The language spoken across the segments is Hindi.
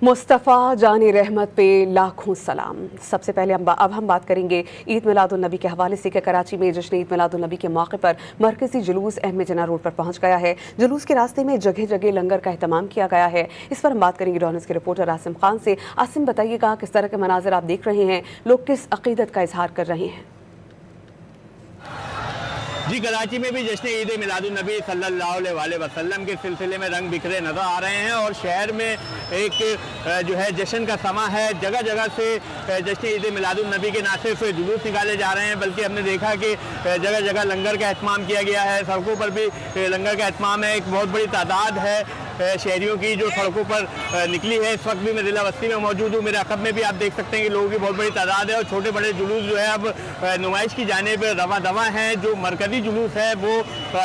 मुस्तफ़ा जानी रहमत पे लाखों सलाम। सबसे पहले अब हम बात करेंगे ईद मिलादुन्नबी के हवाले से कि कराची में जश्न ईद मिलादुन्नबी के मौके पर मरकजी जुलूस अहमद जिन्ना रोड पर पहुंच गया है। जुलूस के रास्ते में जगह जगह लंगर का एहतमाम किया गया है। इस पर हम बात करेंगे डॉनर्स के रिपोर्टर आसिम खान से। आसिम, बताइएगा किस तरह के मनाजिर आप देख रहे हैं, लोग किस अकीदत का इजहार कर रहे हैं? जी, कराची में भी जश्न ईद मिलादुन्नबी सल्लल्लाहु अलैहि वसल्लम के सिलसिले में रंग बिखरे नज़र आ रहे हैं और शहर में एक जो है जश्न का समा है। जगह जगह से जश्न ईद मिलादुन्नबी के ना सिर्फ जुलूस निकाले जा रहे हैं बल्कि हमने देखा कि जगह जगह लंगर का एहतमाम किया गया है। सड़कों पर भी लंगर का एहतमाम है। एक बहुत बड़ी तादाद है शहरियों की जो सड़कों पर निकली है। इस वक्त भी मैं जिला बस्ती में मौजूद हूँ। मेरे अकब में भी आप देख सकते हैं कि लोगों की बहुत बड़ी तादाद है और छोटे बड़े जुलूस जो है अब नुमाइश की जानिब रवा दवा हैं। जो मरकजी जुलूस है वो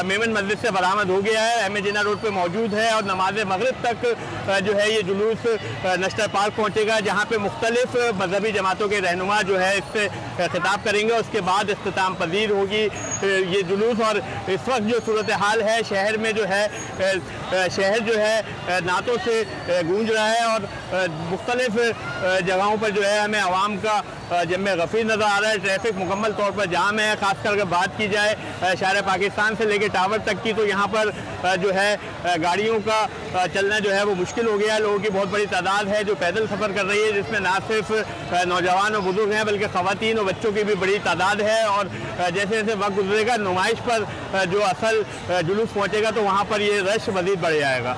मेमन मस्जिद से बरामद हो गया है, अहमद जिन्ना रोड पे मौजूद है और नमाज मगरिब तक जो है ये जुलूस नश्तर पार्क पहुँचेगा, जहाँ पे मुख्तलिफ मजहबी जमातों के रहनुमा जो है इससे खिताब करेंगे। उसके बाद इख्तिताम पजीर होगी ये जुलूस। और इस वक्त जो सूरत हाल है शहर में जो है शहर जो है नातों से गूंज रहा है और मुख्तलिफ जगहों पर जो है हमें आवाम का जम्मे गफीर नज़र आ रहा है। ट्रैफिक मुकम्मल तौर पर जाम है। खासकर अगर बात की जाए शहर पाकिस्तान से लेकर टावर तक की, तो यहाँ पर जो है गाड़ियों का चलना जो है वो मुश्किल हो गया है। लोगों की बहुत बड़ी तादाद है जो पैदल सफ़र कर रही है, जिसमें ना सिर्फ नौजवान और बुजुर्ग हैं बल्कि ख़वातीन और बच्चों की भी बड़ी तादाद है। और जैसे जैसे वक्त गुजरेगा नुमाइश पर जो असल जुलूस पहुँचेगा तो वहाँ पर ये रश मज़ीद बढ़ जाएगा।